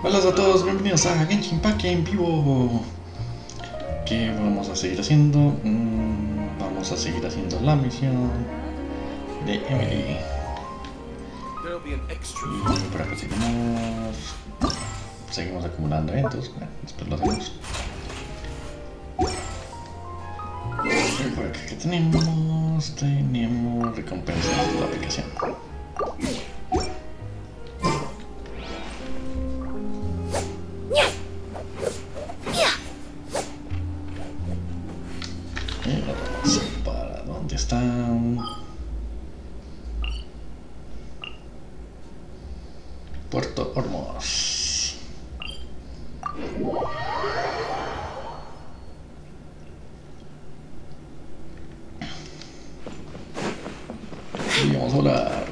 Hola a todos, bienvenidos a Genshin en vivo. ¿Qué vamos a seguir haciendo? Vamos a seguir haciendo la misión de Emilie. Y por acá seguimos acumulando eventos. Bueno, después lo hacemos. Y por acá, ¿qué tenemos? Tenemos recompensas de la aplicación. ¿Para dónde están? Puerto Ormos. Y vamos a volar.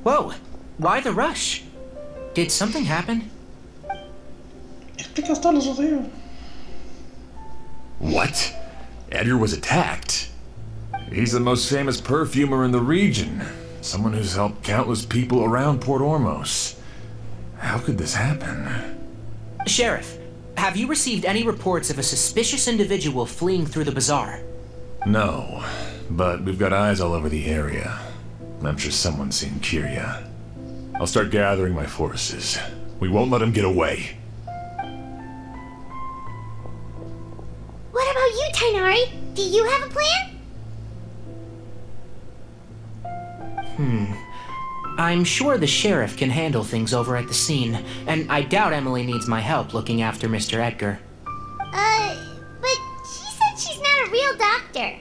Whoa! Why the rush? Did something happen? Explica hasta lo sucedido. What? Edgar was attacked? He's the most famous perfumer in the region. Someone who's helped countless people around Port Ormos. How could this happen? Sheriff, have you received any reports of a suspicious individual fleeing through the bazaar? No, but we've got eyes all over the area. I'm sure someone's seen Kiria. I'll start gathering my forces. We won't let him get away. What about you, Tainari? Do you have a plan? I'm sure the sheriff can handle things over at the scene, and I doubt Emily needs my help looking after Mr. Edgar. But she said she's not a real doctor.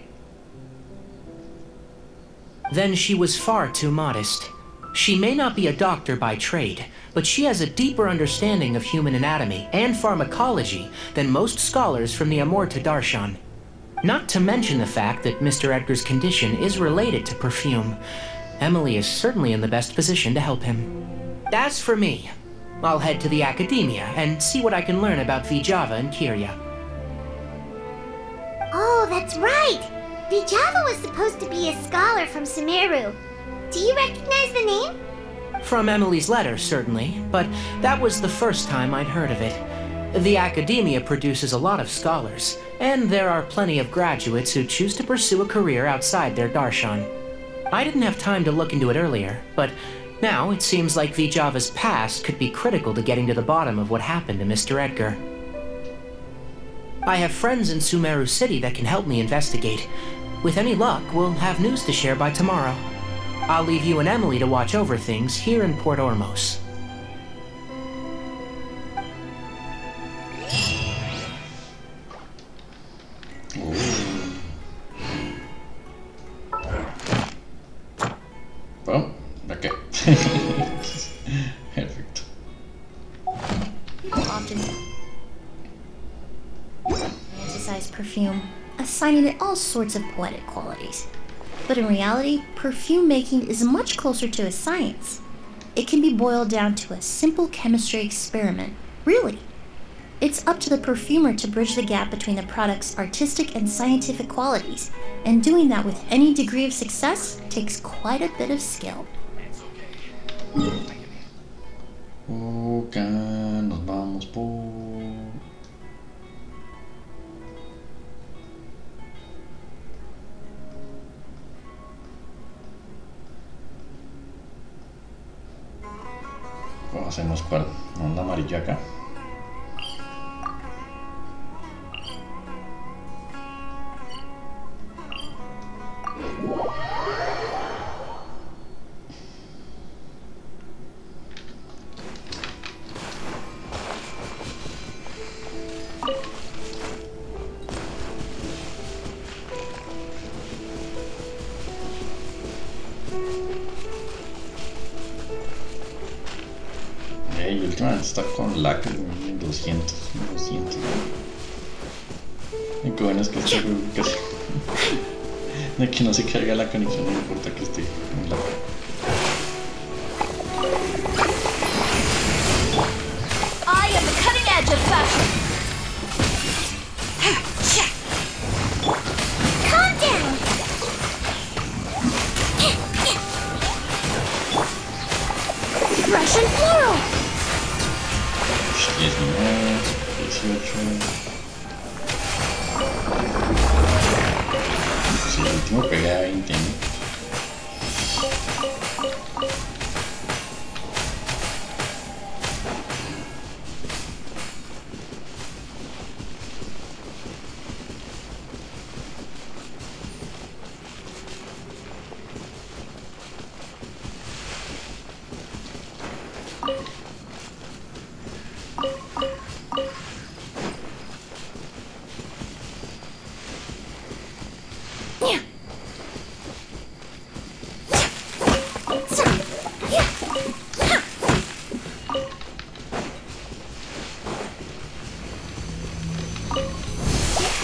Then she was far too modest. She may not be a doctor by trade, but she has a deeper understanding of human anatomy and pharmacology than most scholars from the Amurta Darshan. Not to mention the fact that Mr. Edgar's condition is related to perfume. Emily is certainly in the best position to help him. As for me, I'll head to the academia and see what I can learn about Vijava and Kiria. Oh, that's right! Vijava was supposed to be a scholar from Sumeru. Do you recognize the name? From Emily's letter, certainly, but that was the first time I'd heard of it. The academia produces a lot of scholars, and there are plenty of graduates who choose to pursue a career outside their darshan. I didn't have time to look into it earlier, but now it seems like Vijava's past could be critical to getting to the bottom of what happened to Mr. Edgar. I have friends in Sumeru City that can help me investigate. With any luck, we'll have news to share by tomorrow. I'll leave you and Emily to watch over things here in Port Ormos. Well, okay. Perfect. Often romanticize perfume, assigning it all sorts of poetic qualities. But in reality, perfume making is much closer to a science. It can be boiled down to a simple chemistry experiment, really. It's up to the perfumer to bridge the gap between the product's artistic and scientific qualities, and doing that with any degree of success takes quite a bit of skill. Ok, nos vamos por... Hacemos para onda amarilla acá. Y últimamente está con lag 200. Qué bueno es que esta ubicación de que no se carga la conexión, no importa que esté en la... I am the cutting edge of fashion. Calm down! Russian floral! 19, 18... Sí, el último pegué a 20, ¿no?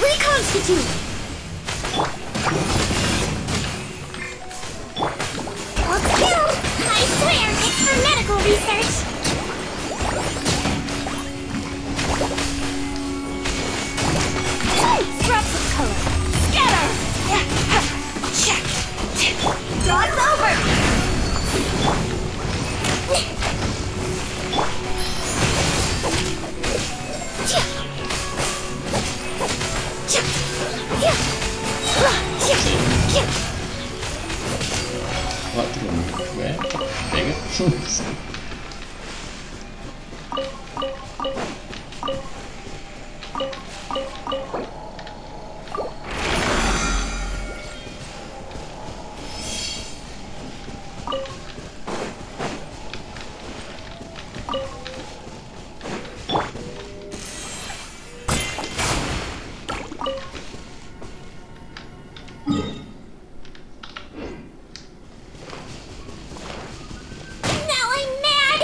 Reconstitute! Hold still! I swear it's for medical research! Drops of color. Scatter. Check. Draw's over. Cuatro, pega. Now I'm mad!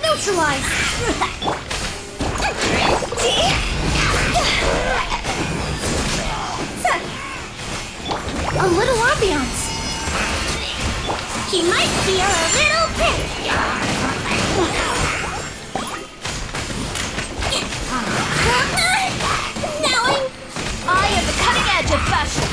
Neutralize! A little ambiance. He might feel a little bit. Now I am the cutting edge of fashion.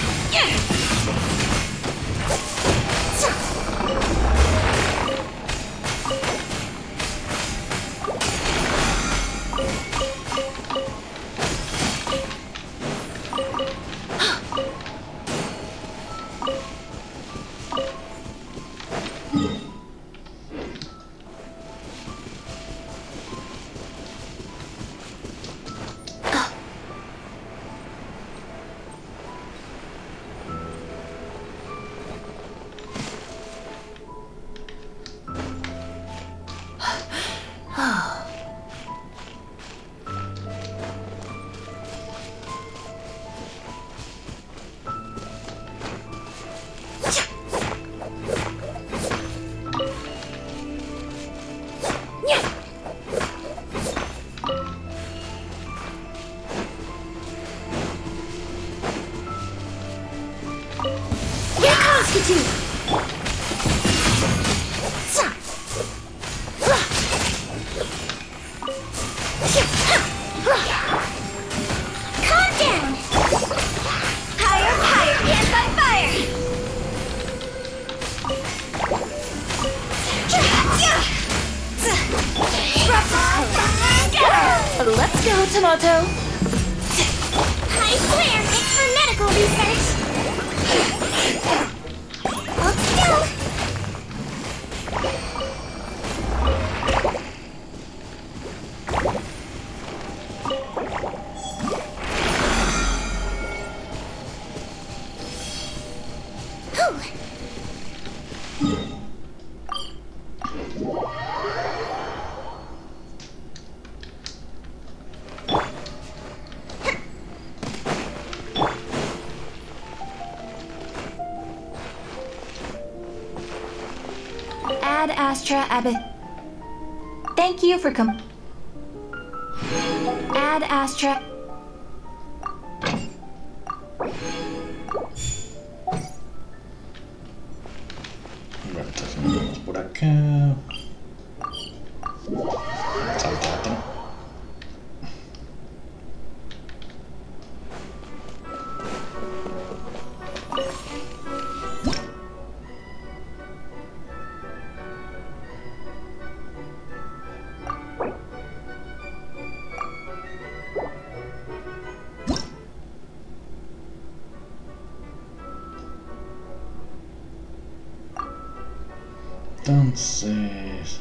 Reconstitute! Calm down! Higher, higher, hands on fire. Drops of color. Scatter. Let's go, Tomato. I swear it's for medical research! Hold still! Ad Astra Abbot. Thank you for Ad Astra. Bueno, entonces nos vamos por acá. Al teatro. Entonces...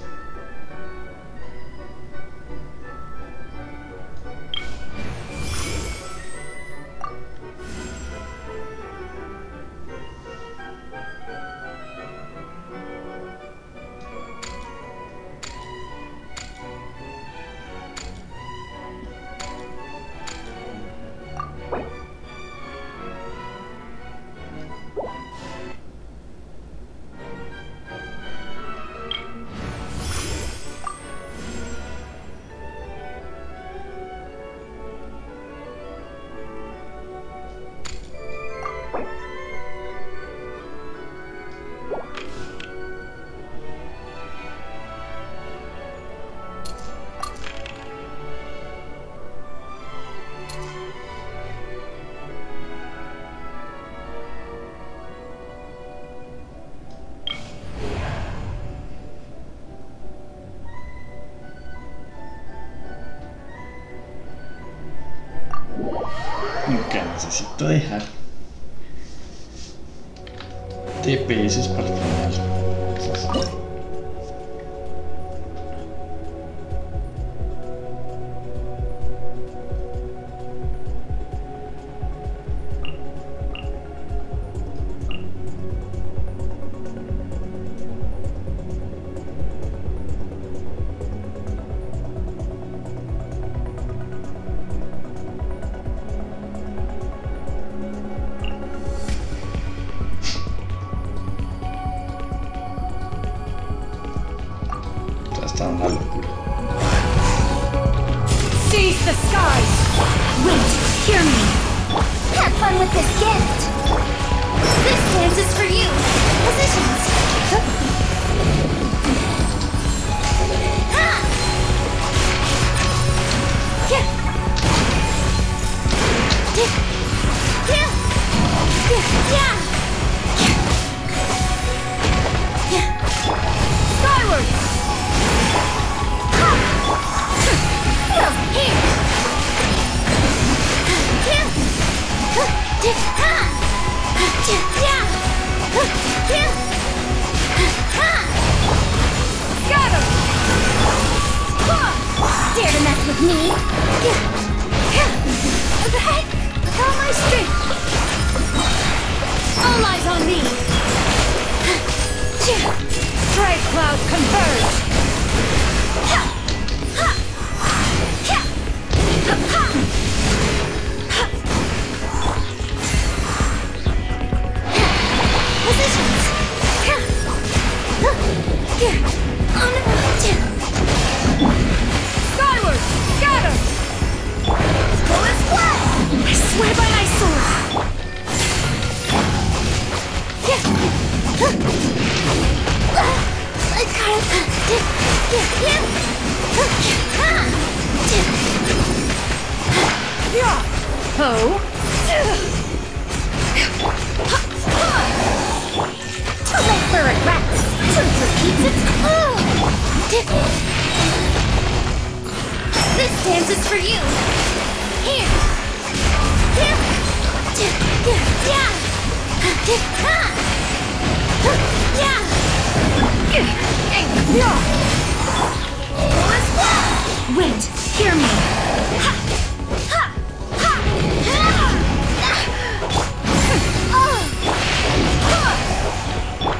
Nunca necesito dejar TPS para el final. Está una locura. Seize the skies! Wait, hear me! Have fun with this gift! This dance is for you! Positions! Ha! Yeah! Yeah! Yeah! Yeah! Skyward! Dare to mess with me? All my strength! All eyes on me! Strike clouds converge! Skyward! Scatter! Full as blood! I swear by my sword! I gotta... Too late for regrets! Truth repeats its... This dance is for you! Here! Wait, hear me!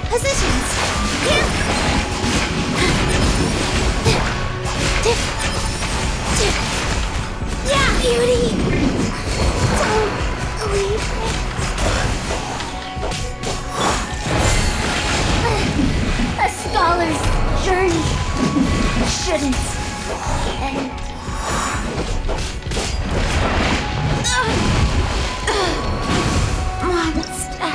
Positions! Yeah, beauty! Don't leave me. A scholar's shouldn't. And... monster.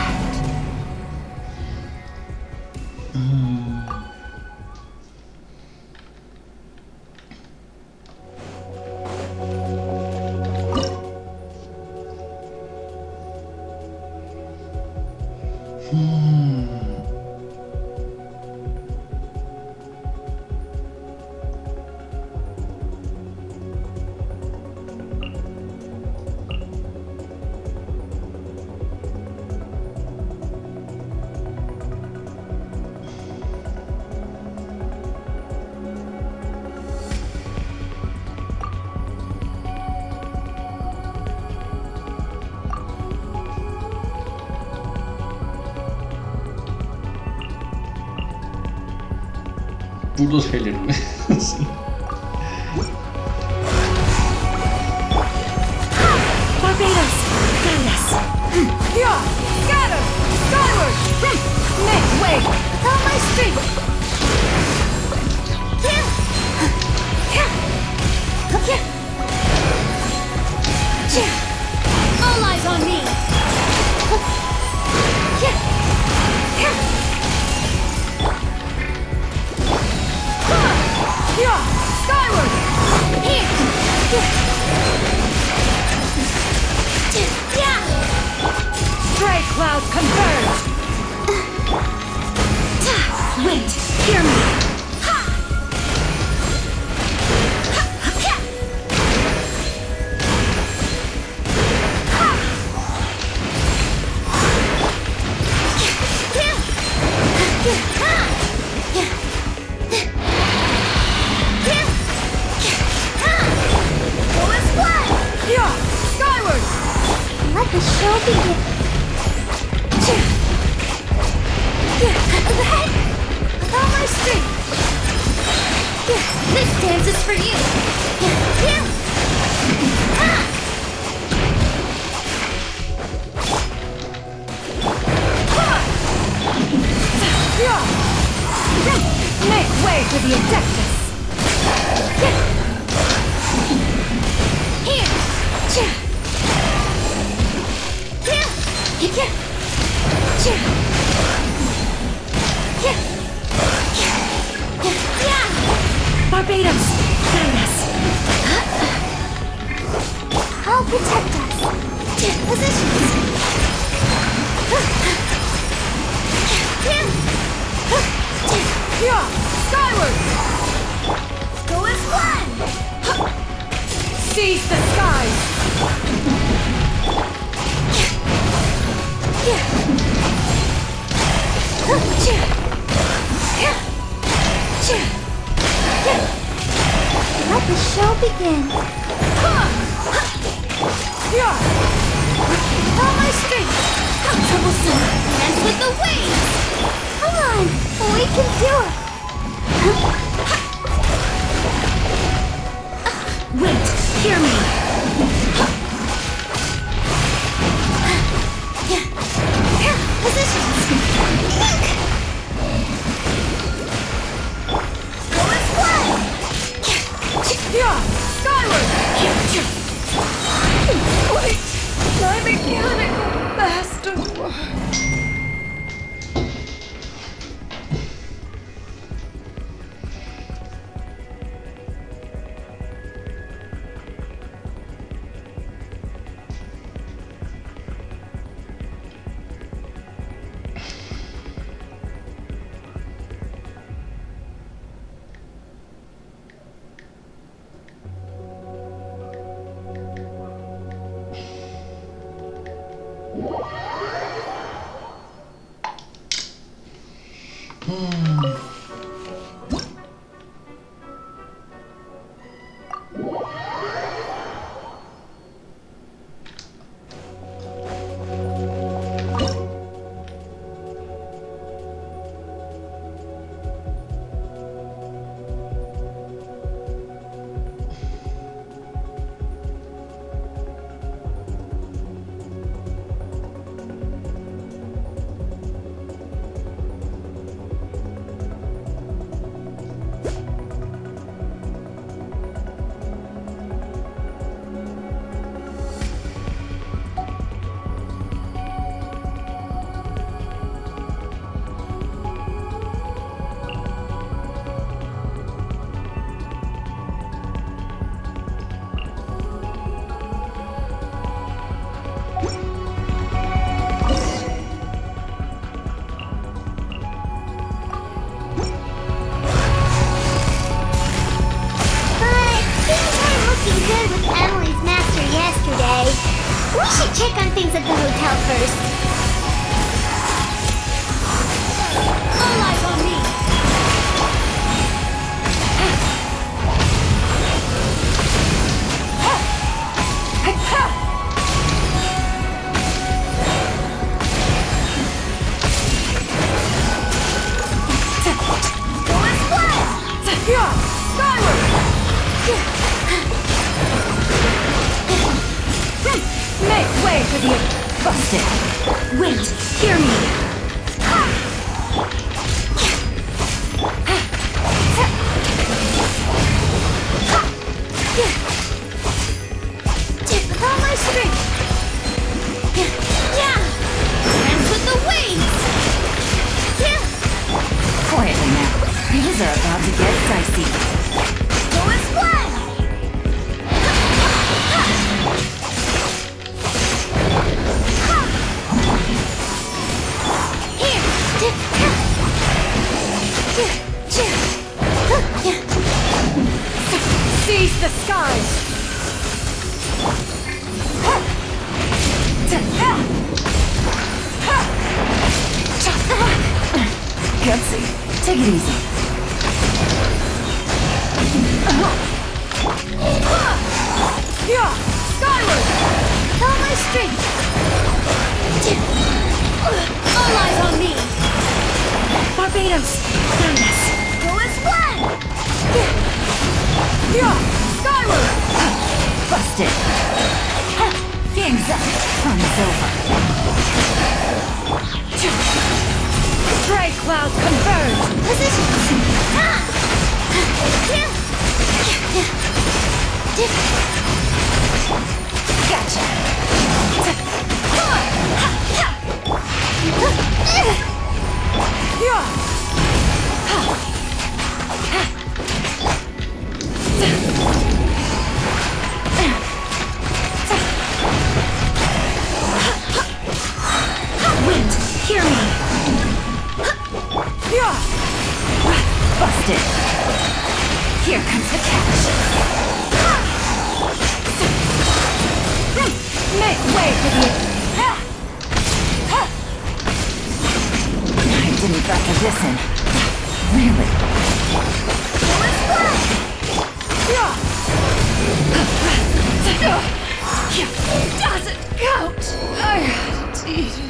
Puros Heller, güey. Sí. Barbados! Guide us! Yeah! Scatter! Skyward! Make way! With all my strength! All eyes on me! Yeah! Skyward! Here! Stray clouds converge! Wait! Hear me! Let the show begin. With all my strength. This dance is for you. Make way for the Adeptus. Here. Barbados, guide us. I'll protect us. Positions. Skyward. Go as one. Seize the skies. Let the show begin. All my strength. Troublesome. Dance with the waves. Come on, we can do it. Wait, hear me. Positions. Go as one. Skyward. Wait, my mechanical master. We should check on things at the hotel first. All eyes on me. Make way for the busted. Wait, hear me. With all my strength. Yeah. Hands with the wings. Quietly now. These are about to get dicey. Go as one. Seize the skies! Gutsy. Take it easy. Yeah! Skyward! All my strength. All eyes on me. Barbados! Found us! Go as one. Yeah! Skyward! Busted! Game's up. Fun's over. Stray cloud converge! Position. Gotcha! Yeah! Wind, hear me! Yeah! Busted! Here comes the catch! Make way for the... I didn't factor this in. Really? Doesn't count! I had to eat it.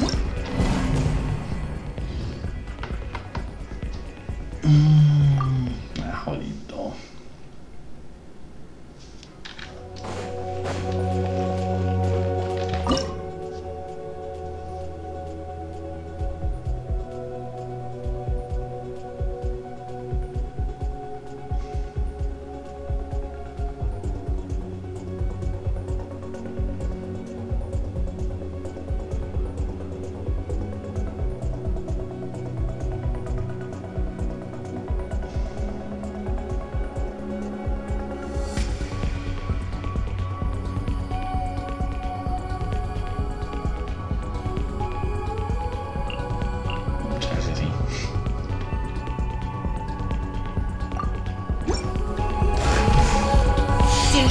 Jodito.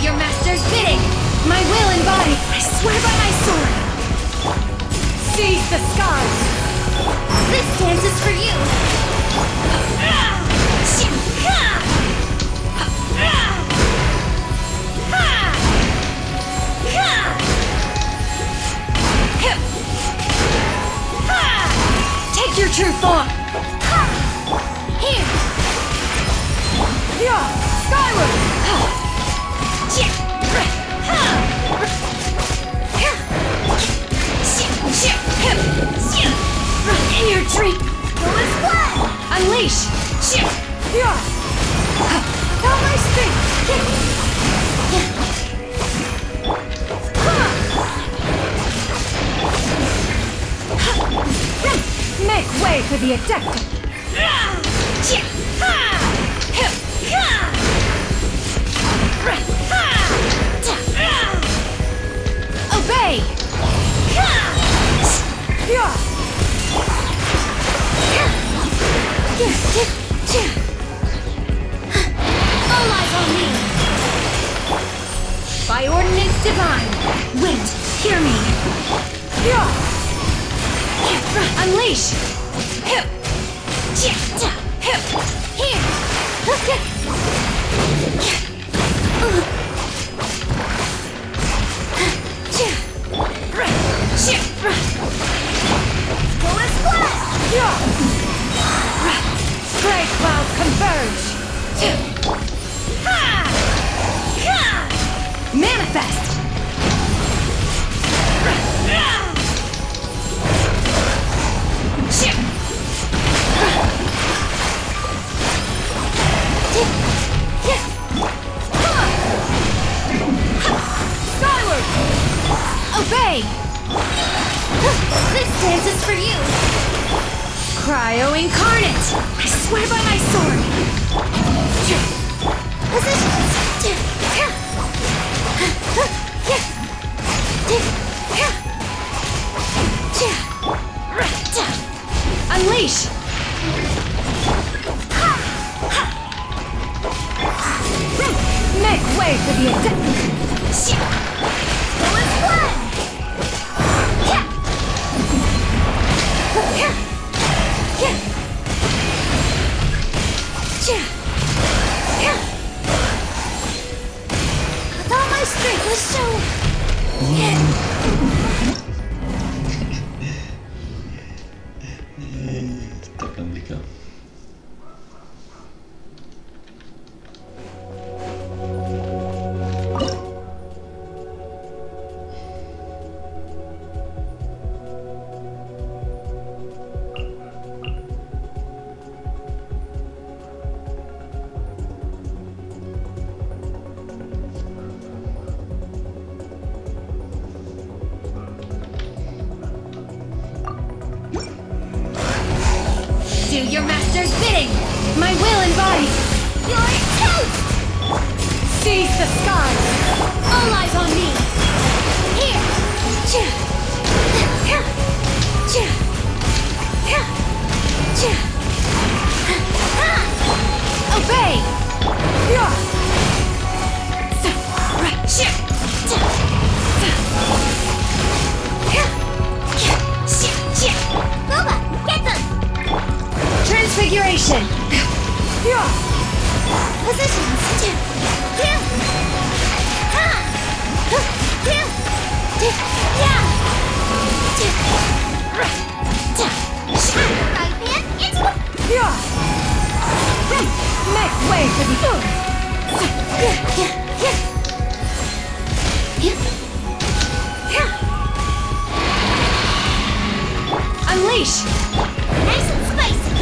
Your master's bidding! My will embodied! I swear by my sword! Seize the skies! This dance is for you! Take your true form! Here! Yeah! Skyward! In your dream! Go as one! Unleash! Yeah! All my strength! Make way for the Adepta! Obey! Yeah! All eyes on me! By ordinance divine! Wind, hear me. Unleash! Here! Go as flat! Gray clouds converge! Manifest! Skyward! Obey! This dance is for you! Cryo incarnate! I swear by my sword! Unleash! Make way for the attack! Go as planned! With all my strength, let's show. Está complicado. Do your master's bidding! My will embodied! Your toast! Seize the skies! All eyes on me! Here! Obey! Boba, get them! Transfiguration! Positions! Here! Here! Right hand, it's Make way for the Unleash! nice and spicy!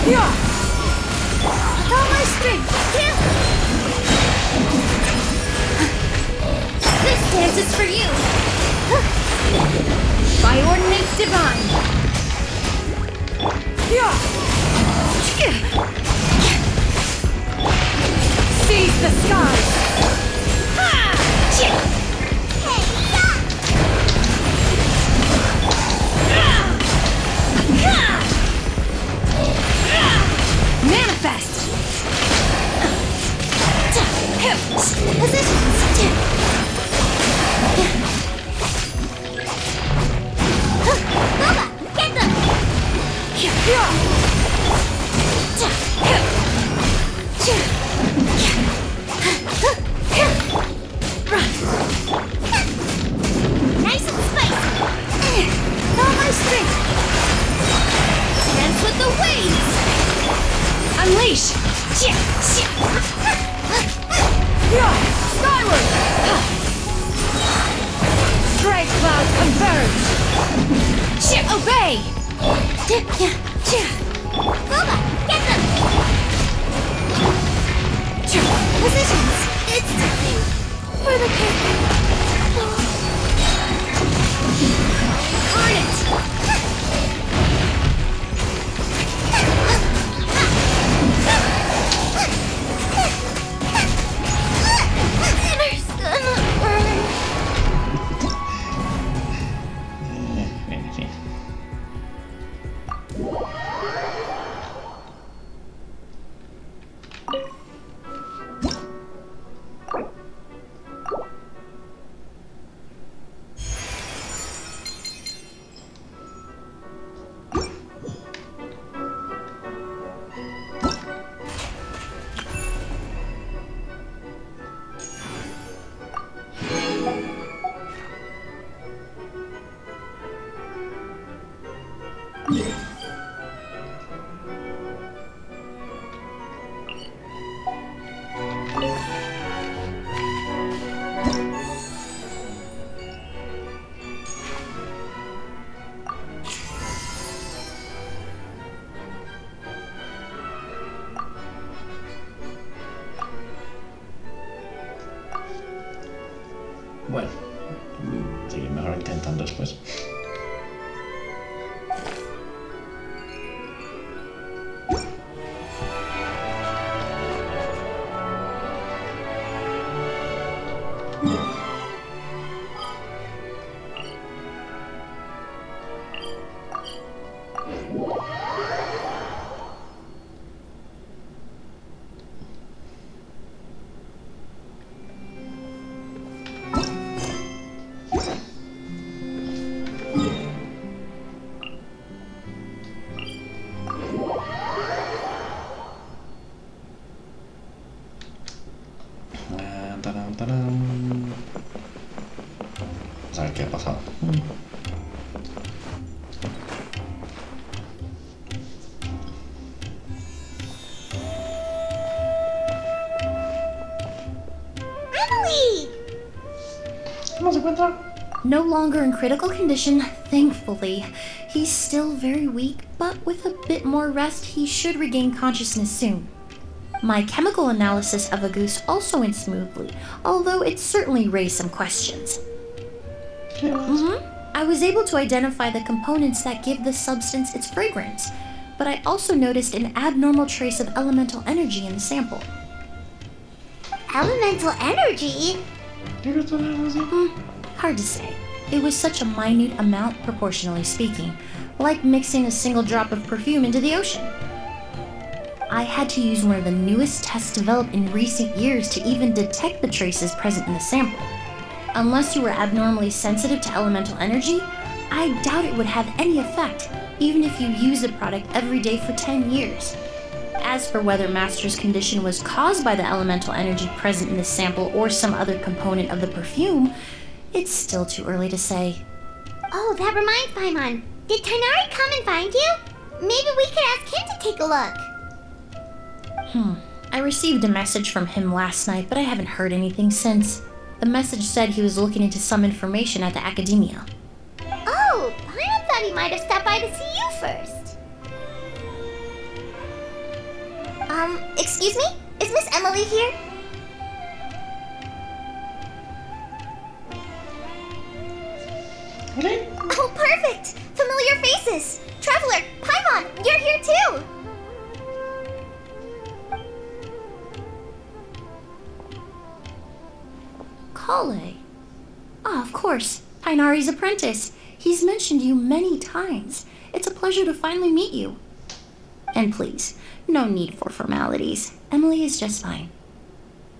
With all my strength! Here! This dance is for you! By ordinance divine! Seize the skies! Manifest! Positions! Boba, get them! Nice and spicy! With all my strength! Dance with the waves! Unleash! Skyward! Gray clouds converge! Obey! Boba, get them! Positions! It's time for the curtain! Incarnate! Dinner's gonna burn! Bueno, sí, mejor intentando después. Tarán, tarán. Vamos a ver qué ha pasado. Emily! ¿Cómo se encuentra? No longer in critical condition, thankfully. He's still very weak, but with a bit more rest, he should regain consciousness soon. My chemical analysis of Auguste also went smoothly, although it certainly raised some questions. I was able to identify the components that give the substance its fragrance, but I also noticed an abnormal trace of elemental energy in the sample. Elemental energy? Hard to say. It was such a minute amount, proportionally speaking, like mixing a single drop of perfume into the ocean. I had to use one of the newest tests developed in recent years to even detect the traces present in the sample. Unless you were abnormally sensitive to elemental energy, I doubt it would have any effect, even if you use the product every day for 10 years. As for whether Master's condition was caused by the elemental energy present in the sample or some other component of the perfume, it's still too early to say. Oh, that reminds Paimon. Did Tainari come and find you? Maybe we could ask him to take a look. I received a message from him last night, but I haven't heard anything since. The message said he was looking into some information at the Academia. Oh, Paimon thought he might have stopped by to see you first. Excuse me? Is Miss Emily here? Okay. Oh, perfect! Familiar faces! Traveler, Paimon, you're here too! Kale? Ah, of course. Tainari's apprentice. He's mentioned you many times. It's a pleasure to finally meet you. And please, no need for formalities. Emily is just fine.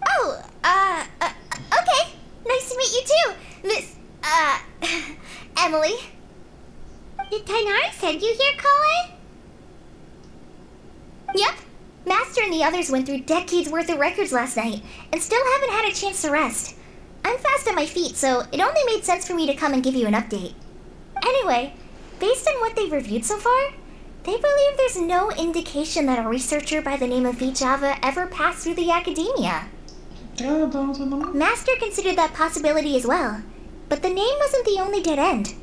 Oh, okay. Nice to meet you too, Miss, Emily. Did Tainari send you here, Kale? Yep. Master and the others went through decades worth of records last night, and still haven't had a chance to rest. I'm fast on my feet, so it only made sense for me to come and give you an update. Anyway, based on what they've reviewed so far, they believe there's no indication that a researcher by the name of Vijava ever passed through the Academia. Master considered that possibility as well, but the name wasn't the only dead end.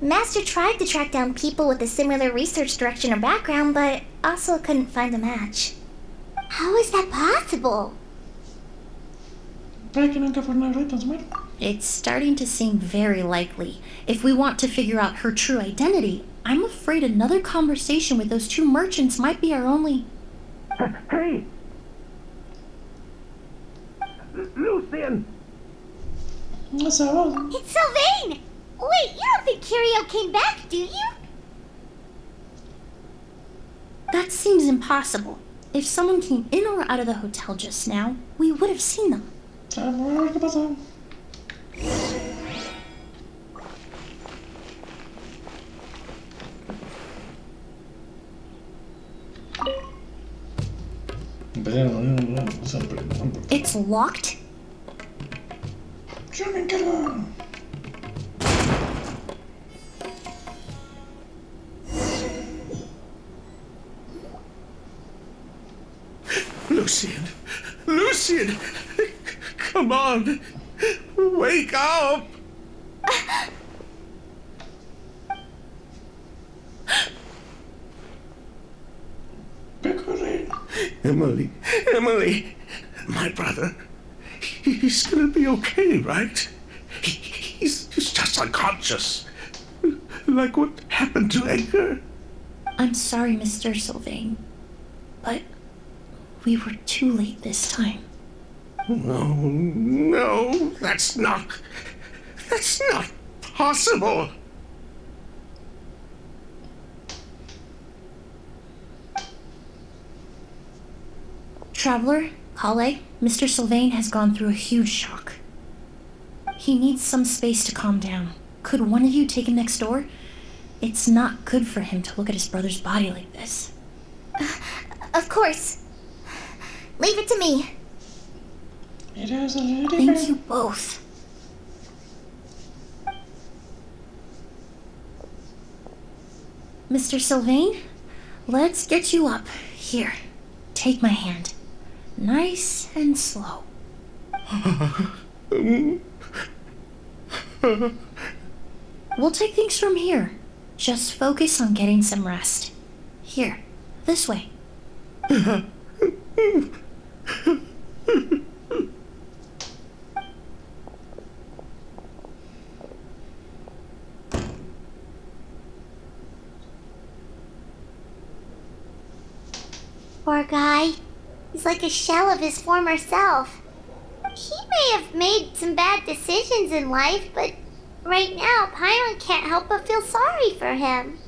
Master tried to track down people with a similar research direction or background, but also couldn't find a match. How is that possible? It's starting to seem very likely. If we want to figure out her true identity, I'm afraid another conversation with those two merchants might be our only... Hey! Lucian! It's Sylvain! Wait, you don't think Curio came back, do you? That seems impossible. If someone came in or out of the hotel just now, we would have seen them. ¿Qué pasó? It's locked? Yo me encargo. Lucian! Lucian! Come on! Wake up! Emily, Emily, my brother, he's gonna be okay, right? He's just unconscious. Like what happened to Edgar. I'm sorry, Mr. Sylvain, but we were too late this time. No, that's not possible. Traveler, Kale, Mr. Sylvain has gone through a huge shock. He needs some space to calm down. Could one of you take him next door? It's not good for him to look at his brother's body like this. Of course. Leave it to me. It is a little Thank you both. Mr. Sylvain, let's get you up. Here, take my hand. Nice and slow. We'll take things from here. Just focus on getting some rest. Here, this way. Poor guy. He's like a shell of his former self. He may have made some bad decisions in life, but right now, Paimon can't help but feel sorry for him.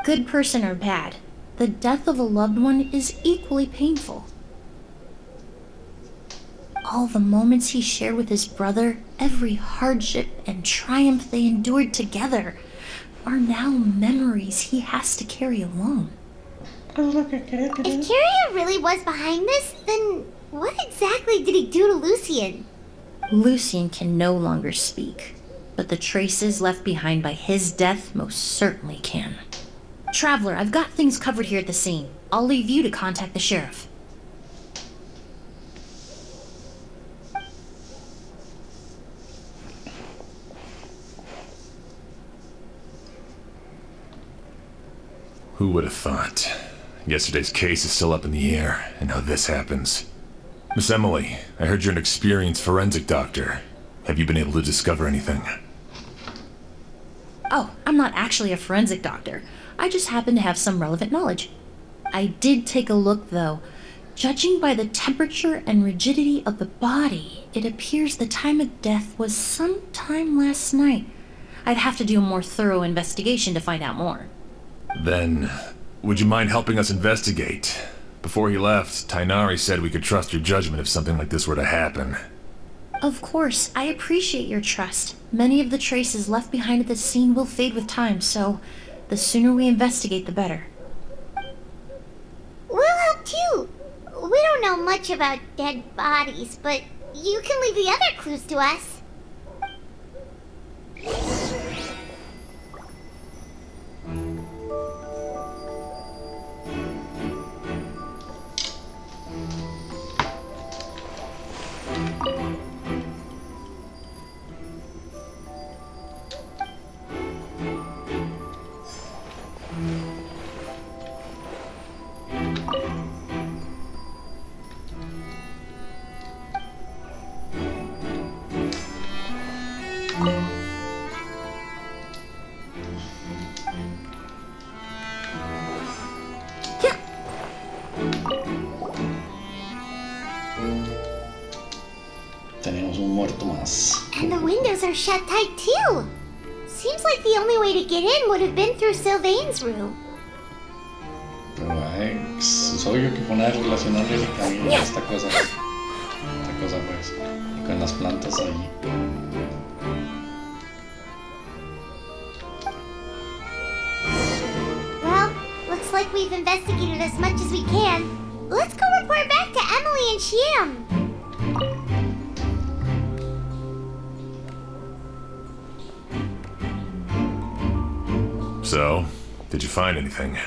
Good person or bad, the death of a loved one is equally painful. All the moments he shared with his brother, every hardship and triumph they endured together, are now memories he has to carry alone. If Kiria really was behind this, then what exactly did he do to Lucien? Lucien can no longer speak, but the traces left behind by his death most certainly can. Traveler, I've got things covered here at the scene. I'll leave you to contact the sheriff. Who would have thought? Yesterday's case is still up in the air, and now this happens. Miss Emily, I heard you're an experienced forensic doctor. Have you been able to discover anything? Oh, I'm not actually a forensic doctor. I just happen to have some relevant knowledge. I did take a look, though. Judging by the temperature and rigidity of the body, it appears the time of death was sometime last night. I'd have to do a more thorough investigation to find out more. Then, would you mind helping us investigate? Before he left, Tainari said we could trust your judgment if something like this were to happen. Of course, I appreciate your trust. Many of the traces left behind at the scene will fade with time, so the sooner we investigate, the better. We'll help too. We don't know much about dead bodies, but you can leave the other clues to us. Tenemos un muerto más. And the windows are shut tight too. Seems like the only way to get in would have been through Sylvain's room. Pero es obvio que poner relacionarle el camino a esta cosa pues, y con las plantas ahí. Well, looks like we've investigated as much as we can. Let's go report back to Emily and Shiam. So, did you find anything?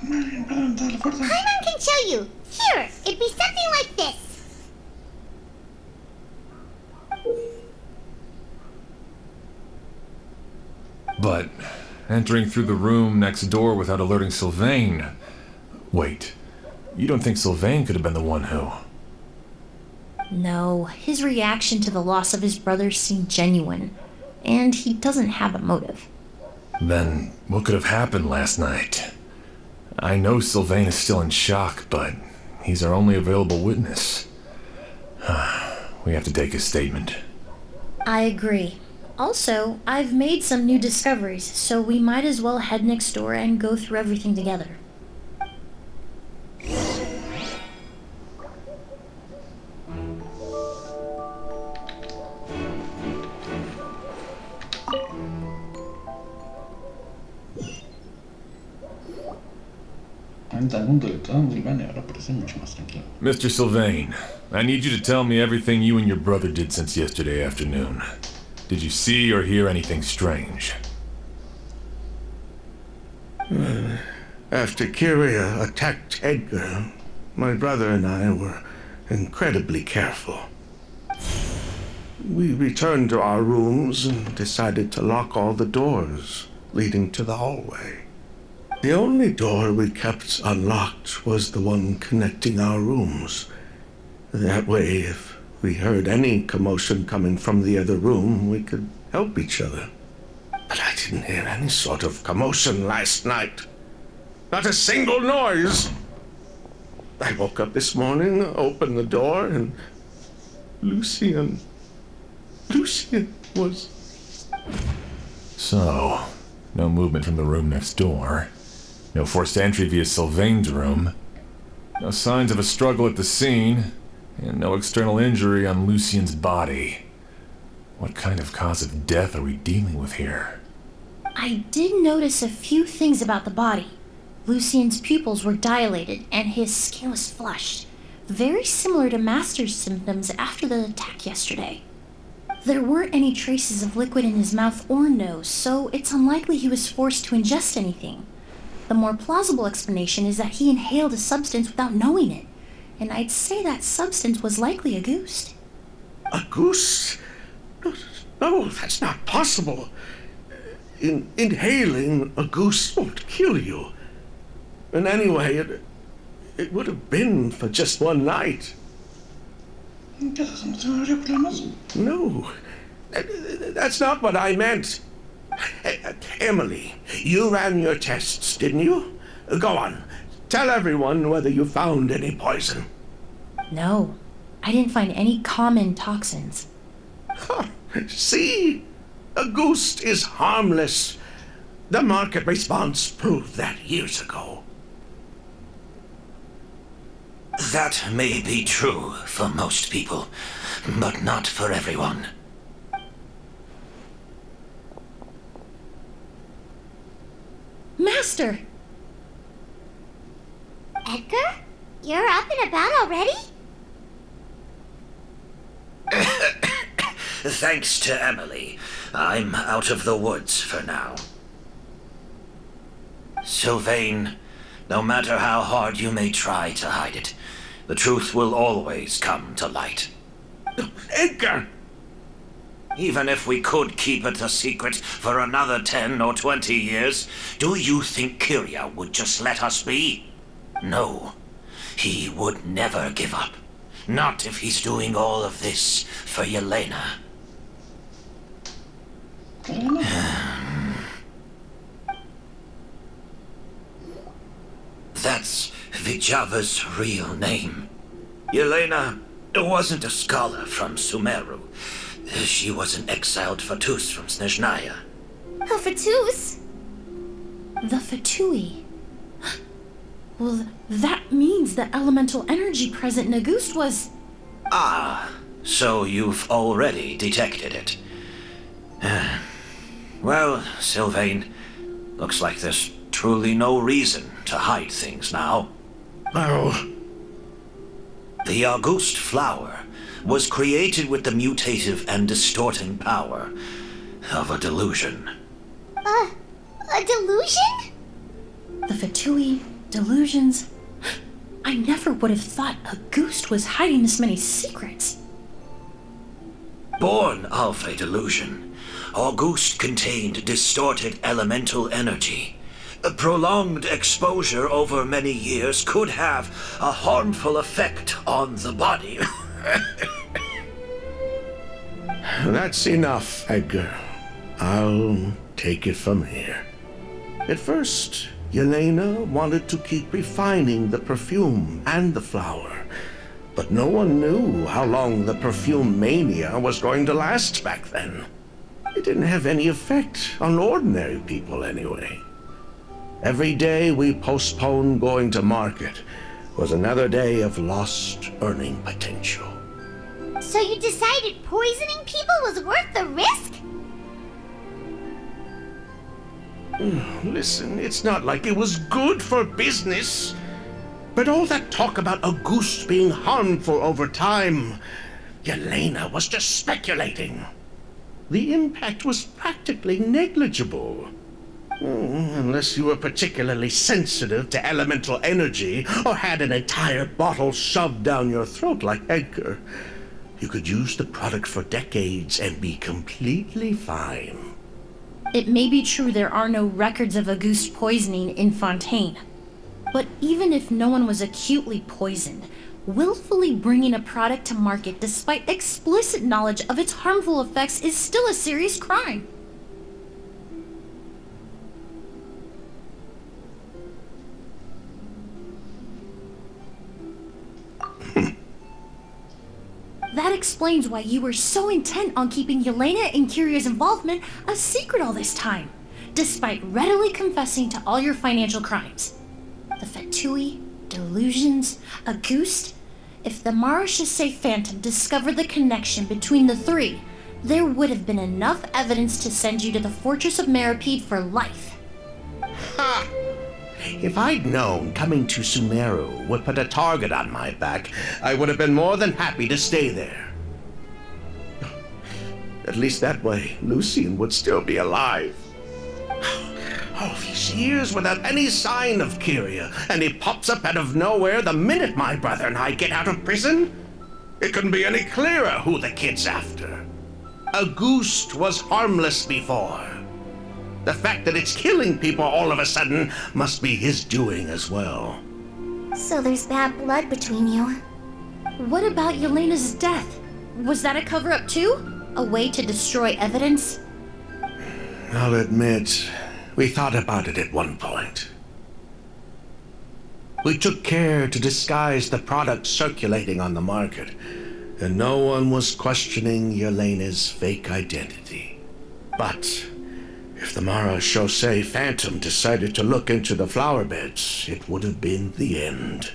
Paimon can show you. Here, it'd be something like this. But entering through the room next door without alerting Sylvain... Wait, you don't think Sylvain could have been the one who... No, his reaction to the loss of his brother seemed genuine, and he doesn't have a motive. Then, what could have happened last night? I know Sylvain is still in shock, but he's our only available witness. We have to take his statement. I agree. Also, I've made some new discoveries, so we might as well head next door and go through everything together. Entra al mundo de todo y van, ahora parece mucho más tranquilo. Mr. Sylvain, I need you to tell me everything you and your brother did since yesterday afternoon. Did you see or hear anything strange? After Kyria attacked Edgar, my brother and I were incredibly careful. We returned to our rooms and decided to lock all the doors leading to the hallway. The only door we kept unlocked was the one connecting our rooms. That way, if we heard any commotion coming from the other room, we could help each other. But I didn't hear any sort of commotion last night. Not a single noise. I woke up this morning, opened the door, and Lucien was... So, no movement from the room next door. No forced entry via Sylvain's room. No signs of a struggle at the scene. And no external injury on Lucien's body. What kind of cause of death are we dealing with here? I did notice a few things about the body. Lucien's pupils were dilated and his skin was flushed, very similar to Master's symptoms after the attack yesterday. There weren't any traces of liquid in his mouth or nose, so it's unlikely he was forced to ingest anything. The more plausible explanation is that he inhaled a substance without knowing it, and I'd say that substance was likely a goose. A goose? No, that's not possible. Inhaling a goose won't kill you. And anyway, it would have been for just one night. No, that's not what I meant. Emily, you ran your tests, didn't you? Go on, tell everyone whether you found any poison. No, I didn't find any common toxins. Huh, see? A goose is harmless. The market response proved that years ago. That may be true for most people, but not for everyone. Master! Edgar? You're up and about already? Thanks to Emily, I'm out of the woods for now. Sylvain, no matter how hard you may try to hide it, the truth will always come to light. Edgar! Even if we could keep it a secret for another 10 or 20 years, do you think Kyria would just let us be? No, he would never give up. Not if he's doing all of this for Yelena. That's Vijava's real name. Yelena wasn't a scholar from Sumeru. She was an exiled Fatus from Snezhnaya. A Fatus? The Fatui. Well, that means the elemental energy present in Auguste was... Ah, so you've already detected it. Well, Sylvain, looks like there's truly no reason to hide things now. Oh, The Auguste flower was created with the mutative and distorting power of a delusion. A delusion? The Fatui, delusions... I never would have thought Auguste was hiding this many secrets. Born of a delusion, Auguste contained distorted elemental energy. A prolonged exposure over many years could have a harmful effect on the body. That's enough, Edgar. I'll take it from here. At first, Yelena wanted to keep refining the perfume and the flower, but no one knew how long the perfume mania was going to last back then. It didn't have any effect on ordinary people anyway. Every day we postponed going to market was another day of lost earning potential. So you decided poisoning people was worth the risk? Listen, it's not like it was good for business. But all that talk about a goose being harmful over time, Yelena was just speculating. The impact was practically negligible. Unless you were particularly sensitive to elemental energy or had an entire bottle shoved down your throat like Edgar, you could use the product for decades and be completely fine. It may be true there are no records of Auguste poisoning in Fontaine. But even if no one was acutely poisoned, willfully bringing a product to market despite explicit knowledge of its harmful effects is still a serious crime. That explains why you were so intent on keeping Yelena and Kyria's involvement a secret all this time, despite readily confessing to all your financial crimes. The Fatui, delusions, Auguste. If the Marechaussee Phantom discovered the connection between the three, there would have been enough evidence to send you to the Fortress of Meripede for life. Ha! If I'd known coming to Sumeru would put a target on my back, I would have been more than happy to stay there. At least that way, Lucien would still be alive. All these years without any sign of Kyria, and he pops up out of nowhere the minute my brother and I get out of prison? It couldn't be any clearer who the kid's after. Auguste was harmless before. The fact that it's killing people all of a sudden must be his doing as well. So there's bad blood between you. What about Yelena's death? Was that a cover-up too? A way to destroy evidence? I'll admit, we thought about it at one point. We took care to disguise the product circulating on the market, and no one was questioning Yelena's fake identity. But if the Marechaussee Phantom decided to look into the flower beds, it would have been the end.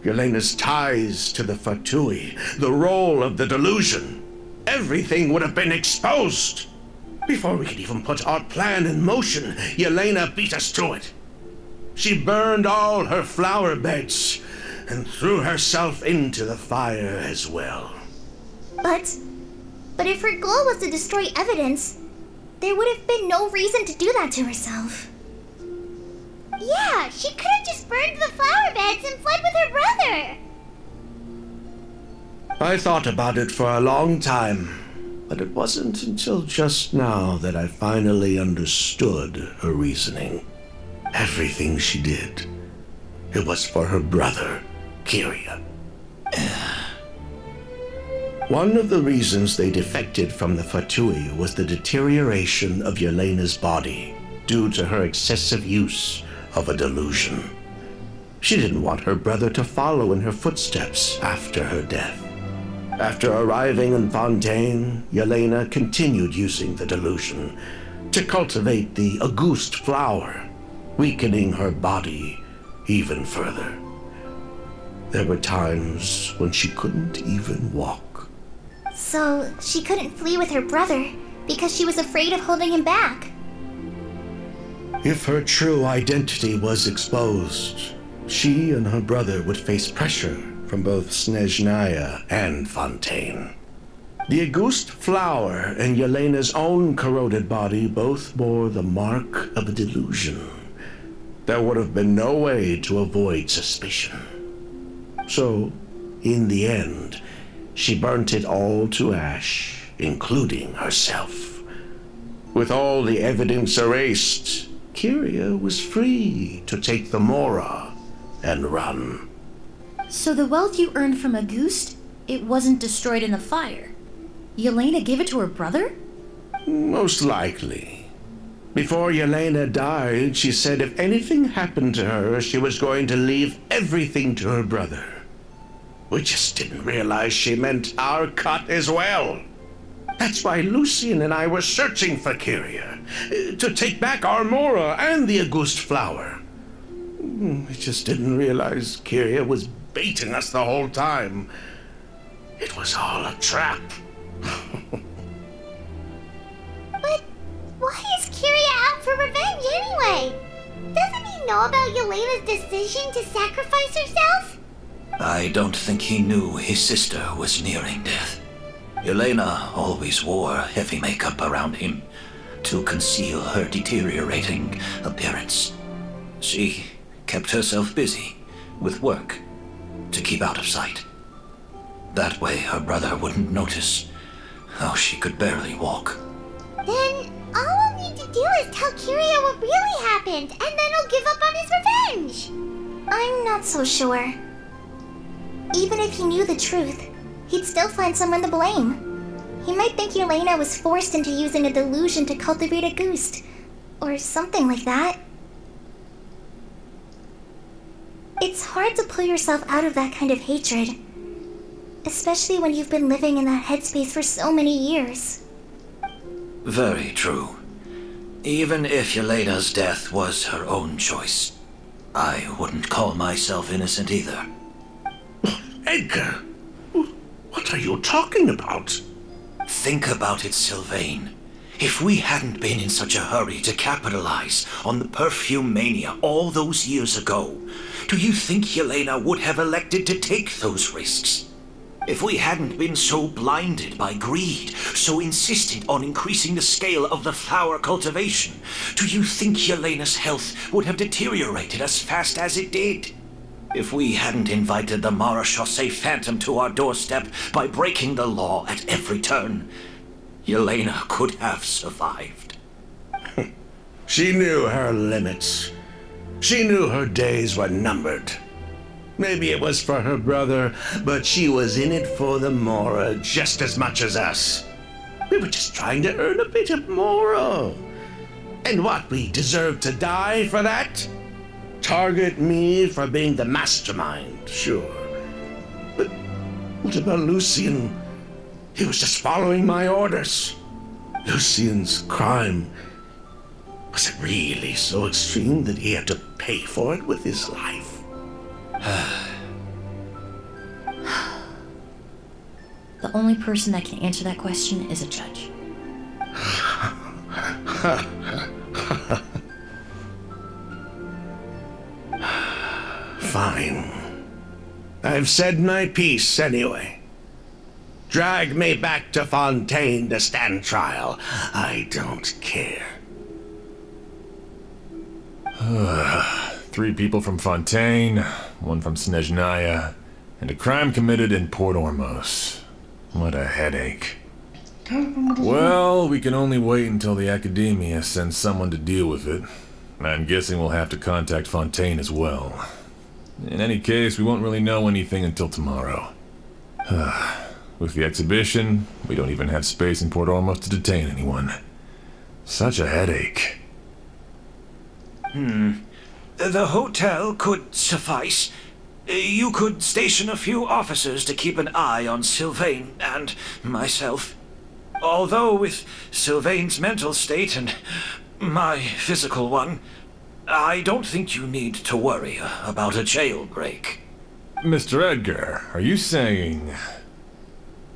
Yelena's ties to the Fatui, the role of the delusion, everything would have been exposed. Before we could even put our plan in motion, Yelena beat us to it. She burned all her flower beds and threw herself into the fire as well. But if her goal was to destroy evidence, there would have been no reason to do that to herself. Yeah, she could have just burned the flower beds and fled with her brother. I thought about it for a long time, but it wasn't until just now that I finally understood her reasoning. Everything she did, it was for her brother, Kyria. One of the reasons they defected from the Fatui was the deterioration of Yelena's body due to her excessive use of a delusion. She didn't want her brother to follow in her footsteps after her death. After arriving in Fontaine, Yelena continued using the delusion to cultivate the Auguste flower, weakening her body even further. There were times when she couldn't even walk. So she couldn't flee with her brother because she was afraid of holding him back. If her true identity was exposed, she and her brother would face pressure from both Snezhnaya and Fontaine. The Auguste flower and Yelena's own corroded body both bore the mark of a delusion. There would have been no way to avoid suspicion. So, in the end, she burnt it all to ash, including herself. With all the evidence erased, Kyria was free to take the Mora and run. So the wealth you earned from Auguste, it wasn't destroyed in the fire. Yelena gave it to her brother? Most likely. Before Yelena died, she said if anything happened to her, she was going to leave everything to her brother. We just didn't realize she meant our cut as well. That's why Lucian and I were searching for Kyria, to take back our Mora and the August flower. We just didn't realize Kyria was baiting us the whole time. It was all a trap. But why is Kyria out for revenge anyway? Doesn't he know about Yelena's decision to sacrifice herself? I don't think he knew his sister was nearing death. Yelena always wore heavy makeup around him to conceal her deteriorating appearance. She kept herself busy with work to keep out of sight. That way her brother wouldn't notice how she could barely walk. Then all we'll need to do is tell Kyria what really happened, and then he'll give up on his revenge. I'm not so sure. Even if he knew the truth, he'd still find someone to blame. He might think Yelena was forced into using a delusion to cultivate a goose, or something like that. It's hard to pull yourself out of that kind of hatred, especially when you've been living in that headspace for so many years. Very true. Even if Yelena's death was her own choice, I wouldn't call myself innocent either. Edgar, what are you talking about? Think about it, Sylvain. If we hadn't been in such a hurry to capitalize on the perfume mania all those years ago, do you think Yelena would have elected to take those risks? If we hadn't been so blinded by greed, so insistent on increasing the scale of the flower cultivation, do you think Yelena's health would have deteriorated as fast as it did? If we hadn't invited the Marechaussee Phantom to our doorstep by breaking the law at every turn, Yelena could have survived. She knew her limits. She knew her days were numbered. Maybe it was for her brother, but she was in it for the Mora just as much as us. We were just trying to earn a bit of Mora. And what, we deserve to die for that? Target me for being the mastermind, sure. But what about Lucian? He was just following my orders. Lucian's crime, was it really so extreme that he had to pay for it with his life? The only person that can answer that question is a judge. Fine. I've said my piece anyway. Drag me back to Fontaine to stand trial. I don't care. 3 people from Fontaine, 1 from Snezhnaya, and a crime committed in Port Ormos. What a headache. Well, we can only wait until the Academia sends someone to deal with it. I'm guessing we'll have to contact Fontaine as well. In any case, we won't really know anything until tomorrow. With the exhibition, we don't even have space in Port Ormos to detain anyone. Such a headache. The hotel could suffice. You could station a few officers to keep an eye on Sylvain and myself. Although with Sylvain's mental state and my physical one, I don't think you need to worry about a jailbreak. Mr. Edgar, are you saying...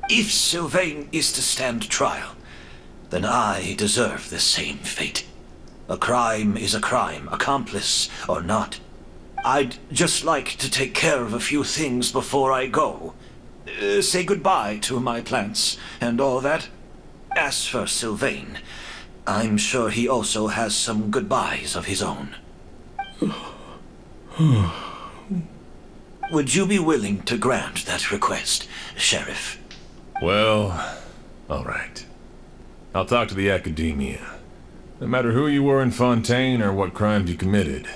If Sylvain is to stand trial, then I deserve the same fate. A crime is a crime, accomplice or not. I'd just like to take care of a few things before I go. Say goodbye to my plants and all that. As for Sylvain, I'm sure he also has some goodbyes of his own. Would you be willing to grant that request, Sheriff? Well, all right. I'll talk to the Academia. No matter who you were in Fontaine or what crimes you committed,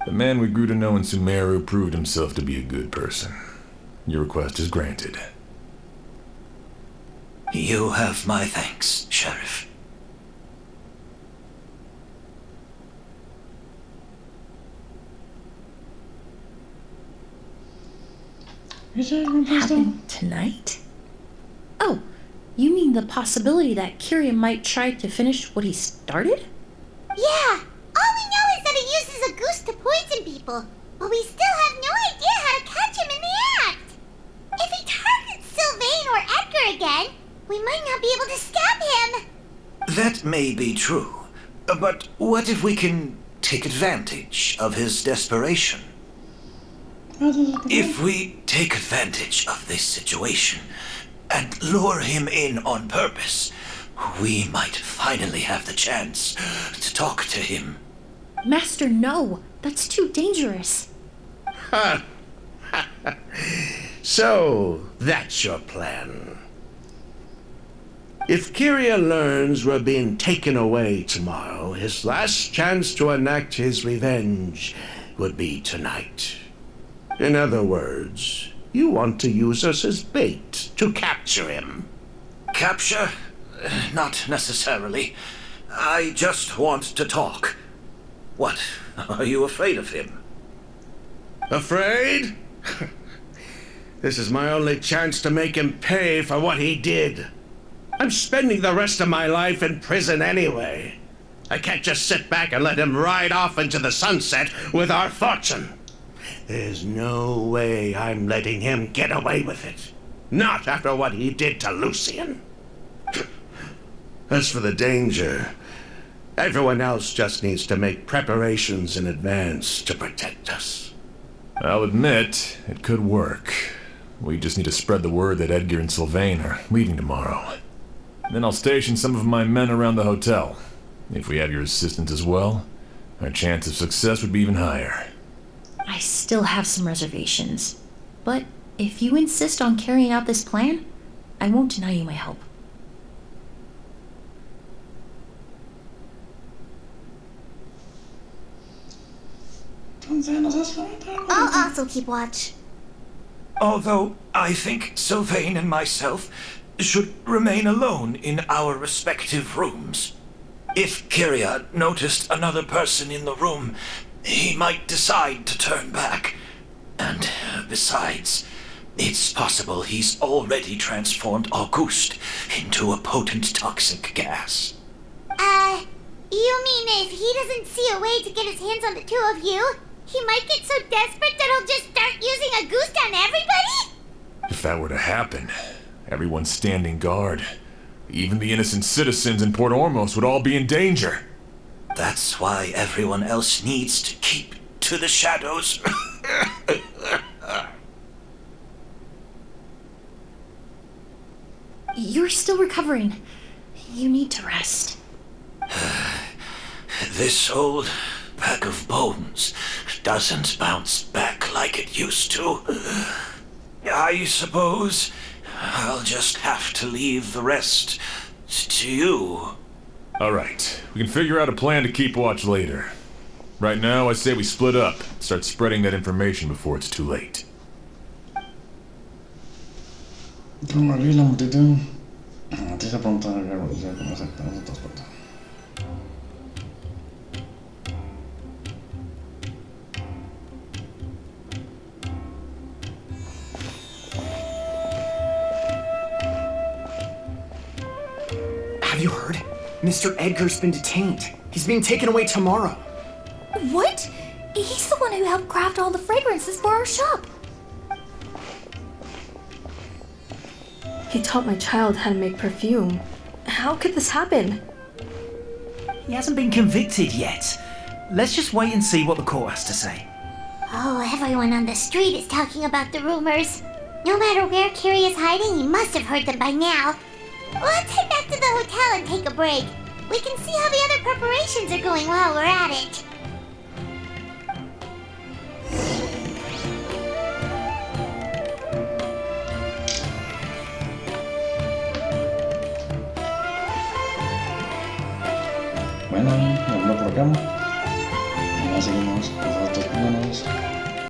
the man we grew to know in Sumeru proved himself to be a good person. Your request is granted. You have my thanks, Sheriff. Happen tonight? Oh, you mean the possibility that Kiria might try to finish what he started? Yeah, all we know is that he uses a goose to poison people, but we still have no idea how to catch him in the act. If he targets Sylvain or Edgar again, we might not be able to stop him. That may be true, but what if we can take advantage of his desperation? If we take advantage of this situation and lure him in on purpose, we might finally have the chance to talk to him. Master, no. That's too dangerous. So, that's your plan. If Kiria learns we're being taken away tomorrow, his last chance to enact his revenge would be tonight. In other words, you want to use us as bait to capture him. Capture? Not necessarily. I just want to talk. What? Are you afraid of him? Afraid? This is my only chance to make him pay for what he did. I'm spending the rest of my life in prison anyway. I can't just sit back and let him ride off into the sunset with our fortune. There's no way I'm letting him get away with it. Not after what he did to Lucian. As for the danger, everyone else just needs to make preparations in advance to protect us. I'll admit, it could work. We just need to spread the word that Edgar and Sylvain are leaving tomorrow. Then I'll station some of my men around the hotel. If we have your assistance as well, our chance of success would be even higher. I still have some reservations. But if you insist on carrying out this plan, I won't deny you my help. I'll also keep watch. Although I think Sylvain and myself should remain alone in our respective rooms. If Kiria noticed another person in the room, he might decide to turn back. And besides, it's possible he's already transformed Auguste into a potent toxic gas. You mean if he doesn't see a way to get his hands on the two of you, he might get so desperate that he'll just start using Auguste on everybody? If that were to happen, everyone's standing guard. Even the innocent citizens in Port Ormos would all be in danger. That's why everyone else needs to keep to the shadows. You're still recovering. You need to rest. This old pack of bones doesn't bounce back like it used to. I suppose I'll just have to leave the rest to you. Alright, we can figure out a plan to keep watch later. Right now, I say we split up, start spreading that information before it's too late. Como vi la multitud, antes de pronto ya conocemos otras partes. Have you heard? Mr. Edgar's been detained. He's being taken away tomorrow. What? He's the one who helped craft all the fragrances for our shop. He taught my child how to make perfume. How could this happen? He hasn't been convicted yet. Let's just wait and see what the court has to say. Oh, everyone on the street is talking about the rumors. No matter where Kiria is hiding, he must have heard them by now. Let's head back to the hotel and take a break. We can see how the other preparations are going while we're at it. Bueno, nos vemos por acá. Ya seguimos con los otros planos.